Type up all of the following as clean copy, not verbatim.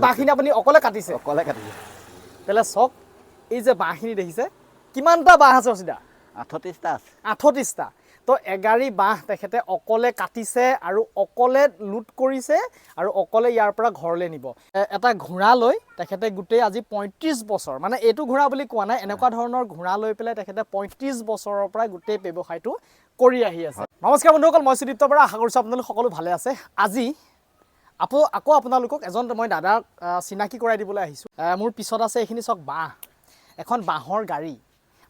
বাঁহখিনি আপুনি অকলে কাটিছে? অকলে কাটিছে। তেলে চক এই যে বাঁহখিনি দেখিছে কিমানটা বাঁহ আছে ৰচিদা? 38টা আছে। 38টা। তো এগাড়ী বাঁহ তেখেতে অকলে কাটিছে আৰু অকলে লুট কৰিছে আৰু অকলে ইয়াৰ পৰা ঘৰলৈ নিব। এটা ঘোঁৰা লৈ তেখেতে গোটেই আজি 35 বছৰ, মানে এইটো ঘোঁৰা বুলি কোৱা নাই, এনেকুৱা ধৰণৰ ঘোঁৰা লৈ পেলাই তেখেতে 35 বছৰৰ পৰা গোটেই ব্যৱসায়টো কৰি আহি আছে। নমস্কাৰ বন্ধুসকল, মই সুদীপ্ত বৰা, আশা কৰিছোঁ আপোনালোক সকলো ভালে আছে। আজি আকৌ আপোনালোকক এজন মই দাদাক চিনাকি কৰাই দিবলৈ আহিছোঁ। মোৰ পিছত আছে এইখিনি চক বাঁহ, এখন বাঁহৰ গাড়ী।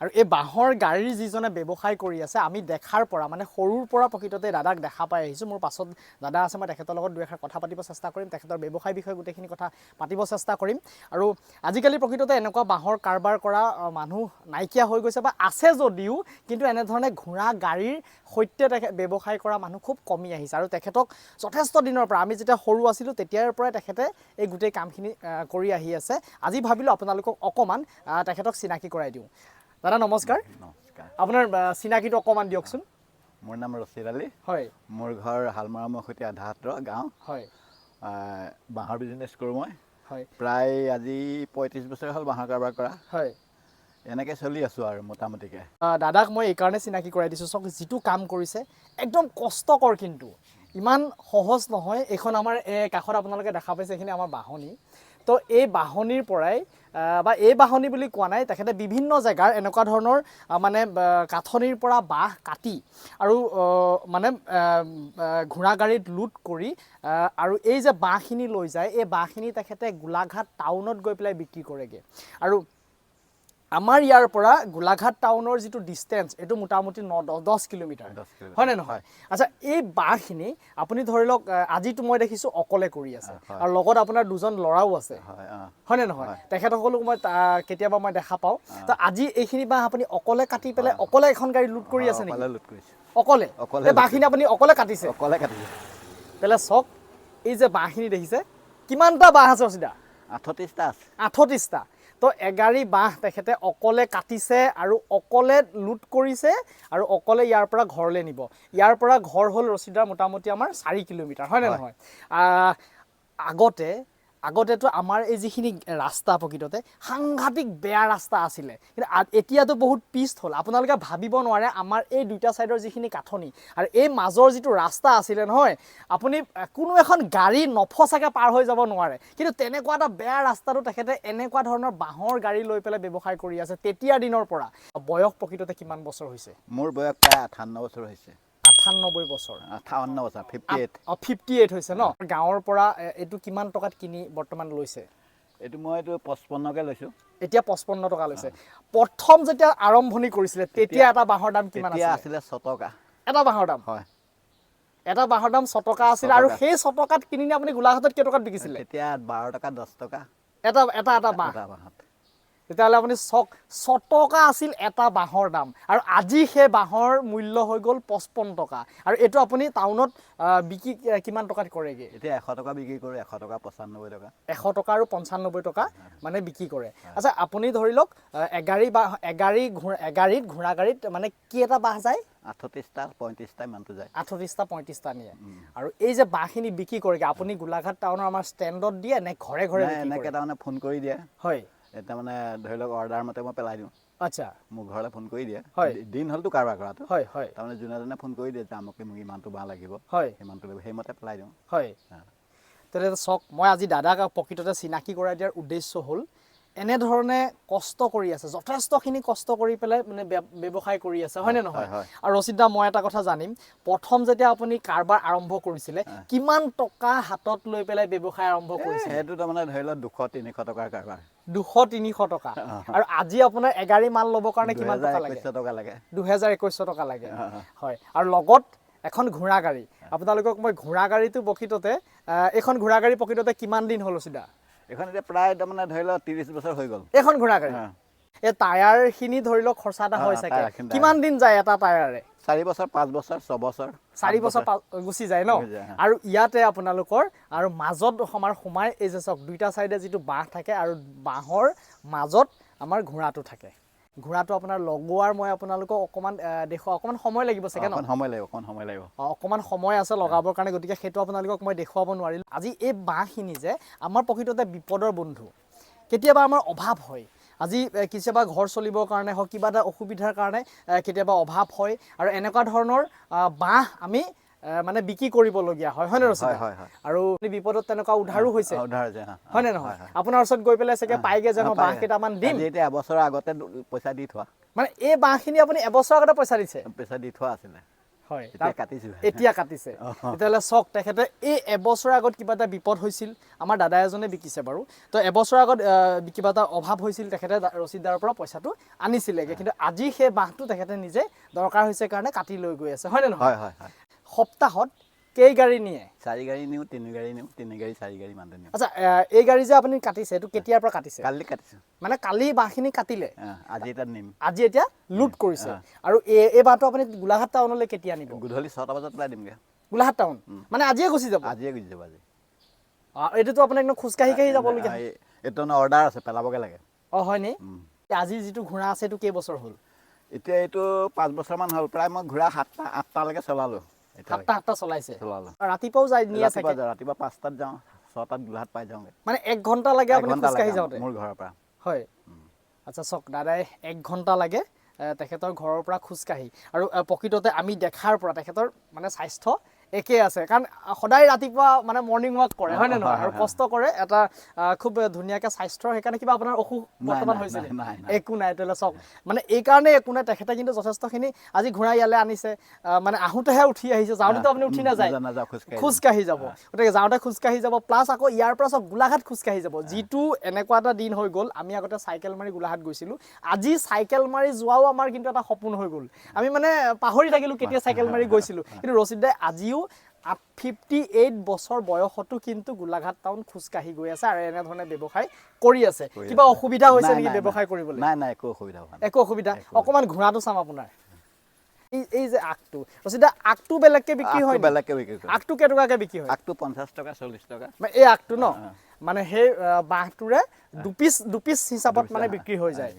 আৰু এই বাঁহৰ গাড়ীৰ যিজনে ব্যৱসায় কৰি আছে, আমি দেখাৰ পৰা মানে সৰুৰ পৰা প্ৰকৃততে দাদাক দেখা পাই আহিছোঁ। মোৰ পাছত দাদা আছে, মই তেখেতৰ লগত দুই এষাৰ কথা পাতিব চেষ্টা কৰিম, তেখেতৰ ব্যৱসায় বিষয়ে গোটেইখিনি কথা পাতিব চেষ্টা কৰিম। আৰু আজিকালি প্ৰকৃততে এনেকুৱা বাঁহৰ কাৰবাৰ কৰা মানুহ নাইকিয়া হৈ গৈছে, বা আছে যদিও কিন্তু এনেধৰণে ঘোঁৰা গাড়ীৰ সৈতে ব্যৱসায় কৰা মানুহ খুব কমি আহিছে। আৰু তেখেতক যথেষ্ট দিনৰ পৰা, আমি যেতিয়া সৰু আছিলোঁ তেতিয়াৰ পৰাই তেখেতে এই গোটেই কামখিনি কৰি আহি আছে। আজি ভাবিলোঁ আপোনালোকক অকণমান তেখেতক চিনাকি কৰাই দিওঁ। দাদা নমস্কাৰ। নমস্কাৰ। আপোনাৰ চিনাকিটো অকণমান দিয়কচোন। মোৰ নাম ৰচিদ আলী। হয়। মোৰ ঘৰ হালমৰা সৈতে আধাহাত্ৰ গাঁও। হয়। বাঁহৰ বিজনেছ কৰোঁ মই। হয়। প্ৰায় আজি 35 বছৰ হ'ল বাঁহৰ কাৰবাৰ কৰা। হয়। এনেকৈ চলি আছোঁ আৰু মোটামুটিকৈ। দাদাক মই এইকাৰণে চিনাকি কৰাই দিছোঁ, চাওক যিটো কাম কৰিছে একদম কষ্টকৰ, কিন্তু ইমান সহজ নহয়। এইখন আমাৰ কাষত আপোনালোকে দেখা পাইছে, এইখিনি আমাৰ বাহনি। তো এই বাহনিৰ পৰাই বা এই বাহনি বুলি কোৱা নাই, তেখেতে বিভিন্ন জেগাৰ এনেকুৱা ধৰণৰ মানে কাঠনিৰ পৰা বাঁহ কাটি আৰু মানে ঘোঁৰা গাড়ীত লুট কৰি আৰু এই যে বাঁহখিনি লৈ যায়, এই বাঁহখিনি তেখেতে গোলাঘাট টাউনত গৈ পেলাই বিক্ৰী কৰেগৈ। আৰু আমাৰ ইয়াৰ পৰা গোলাঘাট টাউনৰ যিটো ডিষ্টেঞ্চ, এইটো মোটামুটি 10 কিলোমিটাৰ, হয়নে নহয়? আচ্ছা, এই বাঁহখিনি আপুনি ধৰি লওক আজিতো মই দেখিছোঁ অকলে কৰি আছে, আৰু লগত আপোনাৰ দুজন ল'ৰাও আছে, হয়নে নহয়? তেখেতসকলক মই কেতিয়াবা মই দেখা পাওঁ। তো আজি এইখিনি বাঁহ আপুনি অকলে কাটি পেলাই অকলে এখন গাড়ী লুট কৰি আছে নেকি? অকলে? এই বাঁহখিনি আপুনি অকলে কাটিছে? অকলে কাটিছে। তেলে চক এই যে বাঁহখিনি দেখিছে কিমানটা বাঁহ আছে ৰচিদা? 38টা আছে। 38টা। তো এগাড়ী বাঁহ তেখেতে অকলে কাটিছে আৰু অকলে লুট কৰিছে আৰু অকলে ইয়াৰ পৰা ঘৰলৈ নিব। ইয়াৰ পৰা ঘৰ হ'ল ৰচিদাৰ মোটামুটি আমাৰ 4 কিলোমিটাৰ, হয়নে নহয়? আগতেতো আমাৰ এই যিখিনি ৰাস্তা প্ৰকৃততে সাংঘাতিক বেয়া ৰাস্তা আছিলে, কিন্তু এতিয়াতো বহুত পিষ্ট হ'ল। আপোনালোকে ভাবিব নোৱাৰে আমাৰ এই দুইটা ছাইডৰ যিখিনি কাঠনি আৰু এই মাজৰ যিটো ৰাস্তা আছিলে নহয়, আপুনি কোনো এখন গাড়ী নফচাকৈ পাৰ হৈ যাব নোৱাৰে। কিন্তু তেনেকুৱা এটা বেয়া ৰাস্তাটো তেখেতে এনেকুৱা ধৰণৰ বাঁহৰ গাড়ী লৈ পেলাই ব্যৱসায় কৰি আছে তেতিয়াৰ দিনৰ পৰা। বয়স প্ৰকৃততে কিমান বছৰ হৈছে? মোৰ বয়স প্ৰায় 58 বছৰ হৈছে। 98 বছৰ? 58 বছৰ, 58। 58 হৈছে ন? গাঁৱৰ পৰা এইটো কিমান টকাত কিনি বৰ্তমান লৈছে? এইটো 55কৈ লৈছোঁ। এতিয়া 55 টকা লৈছে। প্ৰথম যেতিয়া আৰম্ভণি কৰিছিলে তেতিয়া এটা বাঁহৰ দাম কিমান তেতিয়া আছিলে? 6 টকা। এটা বাঁহৰ দাম? হয়। এটা বাঁহৰ দাম 6 টকা আছিল। আৰু সেই 6 টকাত কিনি আপুনি গোলাঘাটত কেই টকাত বিকিছিলে? তেতিয়া 12 টকা, 10 টকা এটা বাঁহ। তেতিয়াহ'লে আপুনি 6 টকা আছিল এটা বাঁহৰ দাম, আৰু আজি সেই বাঁহৰ মূল্য হৈ গ'ল 55 টকা। আৰু এইটো আপুনি টাউনত বিক্ৰী কিমান টকাত কৰেগৈ? এতিয়া 100 টকা বিক্ৰী কৰোঁ। 100 টকা, 95 টকা। 100 টকা আৰু 95 টকা মানে বিক্ৰী কৰে। আচ্ছা, আপুনি ধৰি লওক এগাড়ীত ঘোঁৰা গাড়ীত মানে কেইটা বাঁহ যায়? 38টা, 35টা ইমানটো যায়। 38টা, 35টা নিয়ে। আৰু এই যে বাঁহখিনি বিক্ৰী কৰেগৈ আপুনি গোলাঘাট টাউনৰ আমাৰ ষ্টেণ্ডত দিয়ে নে ঘৰে ঘৰে বিক্ৰী কৰে? এনেকৈ তাৰমানে ফোন কৰি দিয়ে। হয়। এটা মানে ধৰি লওক অৰ্ডাৰ মতে মই পেলাই দিওঁ। আচ্ছা। মোৰ ঘৰলৈ ফোন কৰি দিয়ে। হয়। দিন হ'লতো কাৰবাৰ কৰাটো। হয় হয়। তাৰমানে যোনে ফোন কৰি দিয়ে যে মোক ইমানটো বাঁহ লাগিব, হয়। সিমানটো লাগিব, সেইমতে পেলাই দিওঁ। হয়। তেতিয়াহ'লে চাওক, মই আজি দাদাক প্ৰকৃততে চিনাকি কৰাই দিয়াৰ উদ্দেশ্য হ'ল এনেধৰণে কষ্ট কৰি আছে, যথেষ্টখিনি কষ্ট কৰি পেলাই মানে ব্যৱসায় কৰি আছে, হয়নে নহয়? আৰু ৰচিদ দা, মই এটা কথা জানিম, প্ৰথম যেতিয়া আপুনি কাৰবাৰ আৰম্ভ কৰিছিলে কিমান টকা হাতত লৈ পেলাই ব্যৱসায় আৰম্ভ কৰিছিলে? সেইটো তাৰমানে ধৰি লওক 200-300 টকাৰ কাৰবাৰ। 200-300 টকা। আৰু আজি আপোনাৰ এগাড়ী মাল ল'বৰ কাৰণে কিমান টকা লাগে? 2100 টকা লাগে। 2100 টকা লাগে। হয়। আৰু লগত এখন ঘোঁৰা গাড়ী। আপোনালোকক মই ঘোঁৰা গাড়ীটো প্ৰকৃততে এইখন ঘোঁৰা গাড়ী প্ৰকৃততে কিমান দিন হ'ল ৰচিদা? এইখন এতিয়া প্ৰায় তাৰমানে ধৰি লওক 30 বছৰ হৈ গ'ল। এইখন ঘোঁৰা গাড়ী? এই টায়াৰখিনি ধৰি লওক খৰচা এটা হয় চাগে। কিমান দিন যায় এটা টায়াৰে? 4 বছৰ, 5 বছৰ, 6 বছৰ। 4 বছৰ গুচি যায় ন? আৰু ইয়াতে আপোনালোকৰ আৰু মাজত আমাৰ সোমাই এই যে চাওক দুইটা চাইডে যিটো বাঁহ থাকে আৰু বাঁহৰ মাজত আমাৰ ঘোঁৰাটো থাকে। ঘোঁৰাটো আপোনাৰ লগোৱাৰ মই আপোনালোকক অকণমান দেখুৱা অকণমান সময় লাগিব চাগে ন? অকণ সময় লাগিব অকণমান সময় আছে লগাবৰ কাৰণে, গতিকে সেইটো আপোনালোকক মই দেখুৱাব নোৱাৰিলোঁ। আজি এই বাঁহখিনি যে আমাৰ প্ৰকৃততে বিপদৰ বন্ধু। কেতিয়াবা আমাৰ অভাৱ হয়, আজি কেতিয়াবা ঘৰ চলিবৰ কাৰণে হওক, কিবা এটা অসুবিধাৰ কাৰণে কেতিয়াবা অভাৱ হয়, আৰু এনেকুৱা ধৰণৰ বাঁহ আমি মানে বিক্ৰী কৰিবলগীয়া হয়, হয়নে ৰচিদা? আৰু বিপদত তেনেকুৱা উদ্ধাৰো হৈছে, হয়নে নহয়? আপোনাৰ ওচৰত গৈ পেলাই চাগে পাইগে যে মই বাঁহ কেইটামান দিম, এতিয়া এবছৰৰ আগতে পইচা দি থোৱা, মানে এই বাঁহখিনি আপুনি এবছৰ আগতে পইচা দিছে? পইচা দি থোৱা আছিলে, হয়, এতিয়া কাটিছে। তেতিয়াহ'লে চাওক, তেখেতে এই এবছৰৰ আগত কিবা এটা বিপদ হৈছিল, আমাৰ দাদা এজনে বিকিছে বাৰু, তো এবছৰৰ আগত কিবা এটা অভাৱ হৈছিল, তেখেতে ৰচিদাৰৰ পৰা পইচাটো আনিছিলেগৈ, কিন্তু আজি সেই বাঁহটো তেখেতে নিজে দৰকাৰ হৈছে কাৰণে কাটি লৈ গৈ আছে, হয়নে নহয়? হয়। সপ্তাহত কেই গাড়ী নিয়ে? 4 গাড়ী নিওঁ, 3 গাড়ী নিওঁ, 3 গাড়ী 4 গাড়ী মানুহ নিওঁ। আচ্ছা, এই গাড়ী যে আপুনি কাটিছে, এইটো কেতিয়াৰ পৰা কাটিছে? কালি কাটিছোঁ, মানে কালি বাঁহখিনি কাটিলে, আজি এটা নিম, আজি এতিয়া লুট কৰিছে। আৰু এই বাঁহটো আপুনি গোলাঘাট টাউনলৈ কেতিয়া নিব? গধূলি 6টা বজাত পেলাই দিমগৈ। গোলাঘাট টাউন মানে আজিয়ে গুচি যাব? আজিয়ে গুচি যাব। আজি এইটোতো আপোনাৰ একদম খোজকাঢ়ি যাবলগীয়া? এইটো অৰ্ডাৰ আছে, পেলাবগৈ লাগে। হয়নি? আজি যিটো ঘোঁৰা আছে এইটো কেইবছৰ হ'ল? এতিয়া এইটো 5 বছৰমান হ'ল। প্ৰায় মই ঘোঁৰা 7টা-8টালৈকে চলালোঁ। 7টা চলাইছে? ৰাতিপুৱাও যায় নিয়ে চাগে? ৰাতিপুৱা 5টাত যাওঁ, 6টাত গোলাঘাট পাই যাওঁগৈ। মানে 1 ঘণ্টা লাগে আপুনি খোজকাঢ়ি যাওঁতে? মোৰ ঘৰৰ পৰা। হয়। আচ্ছা চাওক, দাদাই 1 ঘণ্টা লাগে তেখেতৰ ঘৰৰ পৰা খোজকাঢ়ি, আৰু প্ৰকৃততে আমি দেখাৰ পৰা তেখেতৰ মানে স্বাস্থ্য একে আছে, কাৰণ সদায় ৰাতিপুৱা মানে মৰ্ণিং ৱাক কৰে, হয় নে নহয়? আৰু কষ্ট কৰে, এটা খুব ধুনীয়াকৈ স্বাস্থ্যৰ, সেইকাৰণে কিবা আপোনাৰ অসুখ বৰ্তমান হৈছে? একো নাই। তেতিয়াহ'লে চাওক, মানে এইকাৰণে একো নাই, তেখেতে কিন্তু যথেষ্টখিনি আজি ঘোঁৰা ইয়ালৈ আনিছে, মানে আহোঁতেহে উঠি আহিছে, যাওঁতেতো আপুনি উঠি নাযায়, খোজকাঢ়ি যাব। গতিকে যাওঁতে খোজকাঢ়ি যাব, প্লাছ আকৌ ইয়াৰ পৰা চাওক গোলাঘাট খোজকাঢ়ি যাব, যিটো এনেকুৱা এটা দিন হৈ গ'ল। আমি আগতে চাইকেল মাৰি গোলাঘাট গৈছিলোঁ, আজি চাইকেল মাৰি যোৱাও আমাৰ কিন্তু এটা সপোন হৈ গ'ল। আমি মানে পাহৰি থাকিলোঁ কেতিয়া চাইকেল মাৰি গৈছিলোঁ, কিন্তু ৰচিদ দাই আজিও 58 বছৰ বয়সতো কিন্তু গোলাঘাট টাউন খোজকাঢ়ি গৈ আছে, আৰু এনেধৰণে ব্যৱসায় কৰি আছে। কিবা অসুবিধা হৈছে নেকি ব্যৱসায় কৰিবলৈ? নাই, একো অসুবিধা হোৱা নাই। একো অসুবিধা? অকণমান ঘোঁৰাটো চাম আপোনাৰ। এই যে আগটো, ৰচিদা আগটো বেলেগকৈ বিক্ৰী হয়? বেলেগকৈ বিক্ৰী হয়। আগটো কেইটকাকৈ বিক্ৰী হয়? আগটো 50 টকা, 40 টকা। এই আগটো ন, মানে সেই বাঁহটোৰে দুপিচ হিচাপত মানে বিক্ৰী হৈ যায়।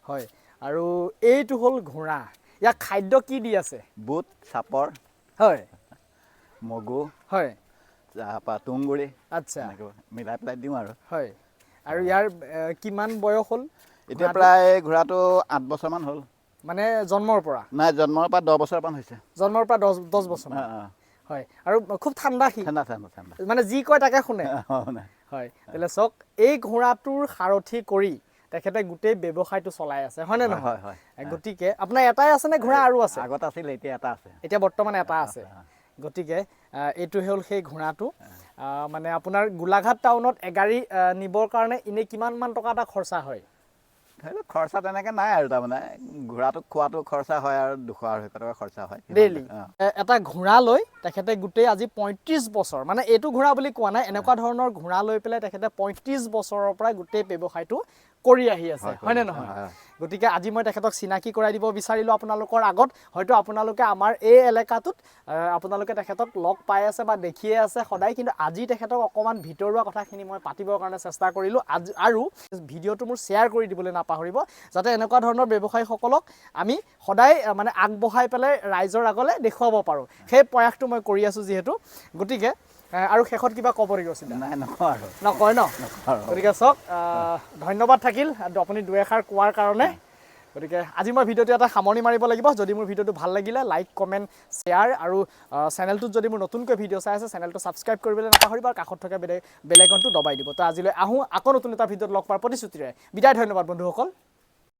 হয়। আৰু এইটো হ'ল ঘোঁৰা, ইয়াক খাদ্য কি দি আছে? বুট, চাপৰ, হয়, মগু, হয়, তাৰপৰা তুঁহগুৰি, আচ্ছা, মিলাই পেলাই দিওঁ আৰু। হয়। আৰু ইয়াৰ কিমান বয়স হ'ল? এতিয়া প্ৰায় ঘোঁৰাটো 8 বছৰমান হ'ল। মানে জন্মৰ পৰা? নাই, জন্মৰ পৰা 10 বছৰমান হৈছে। জন্মৰ পৰা 10 বছৰ? হয়। আৰু খুব ঠাণ্ডা সি? ঠাণ্ডা। মানে যি কয় তাকে শুনে? হয়। তেতিয়াহ'লে চাওক, এই ঘোঁৰাটোৰ সাৰথি কৰি তেখেতে গোটেই ব্যৱসায়টো চলাই আছে, হয়নে নহয়? গতিকে আপোনাৰ এটাই আছে নে ঘোঁৰা আৰু আছে? আগত আছিলে, এতিয়া এটা আছে। এতিয়া বৰ্তমান এটা আছে। গতিকে এইটো হ'ল সেই ঘোঁৰাটো। মানে আপোনাৰ গোলাঘাট টাউনত এগাড়ী নিবৰ কাৰণে এনেই কিমানমান টকা এটা খৰচা হয়? ধৰি লওক খৰচা তেনেকৈ নাই আৰু, তাৰমানে ঘোঁৰাটোক খোৱাটো খৰচা হয়, আৰু 200-250 টকা খৰচা হয় ডেইলি। এটা ঘোঁৰা লৈ তেখেতে গোটেই আজি 35 বছৰ, মানে এইটো ঘোঁৰা বুলি কোৱা নাই, এনেকুৱা ধৰণৰ ঘোঁৰা লৈ পেলাই তেখেতে 35 বছৰৰ পৰা গোটেই ব্যৱসায়টো কৰি আহি আছে, হয়নে নহয়? গতিকে আজি মই তেখেতক চিনাকি কৰাই দিব বিচাৰিলোঁ আপোনালোকৰ আগত। হয়তো আপোনালোকে আমাৰ এই এলেকাটোত আপোনালোকে তেখেতক লগ পাই আছে বা দেখিয়ে আছে সদায়, কিন্তু আজি তেখেতক অকণমান ভিতৰুৱা কথাখিনি মই পাতিবৰ কাৰণে চেষ্টা কৰিলোঁ। আৰু ভিডিঅ'টো মোৰ শ্বেয়াৰ কৰি দিবলৈ নাপাহৰিব, যাতে এনেকুৱা ধৰণৰ ব্যৱসায়ীসকলক আমি সদায় মানে আগবঢ়াই পেলাই ৰাইজৰ আগলৈ দেখুৱাব পাৰোঁ। সেই প্ৰয়াসটো মই কৰি আছোঁ যিহেতু। গতিকে আৰু শেষত কিবা ক'ব নেকি ৰচিদা? নাই, নকয় ন? গতিকে চাওক, ধন্যবাদ থাকিল আপুনি 2 এষাৰ কোৱাৰ কাৰণে। গতিকে আজি মই ভিডিঅ'টো এটা সামৰণি মাৰিব লাগিব। যদি মোৰ ভিডিঅ'টো ভাল লাগিলে লাইক, কমেণ্ট, শ্বেয়াৰ, আৰু চেনেলটোত যদি মোৰ নতুনকৈ ভিডিঅ' চাই আছে চেনেলটো ছাবস্ক্ৰাইব কৰিবলৈ নাপাহৰিব, আৰু কাষত থকা বেল আইকনটো দবাই দিব। তো আজিলৈ আহোঁ আকৌ নতুন এটা ভিডিঅ'ত লগ পোৱাৰ প্ৰতিশ্ৰুতিৰে। বিদায়, ধন্যবাদ বন্ধুসকল।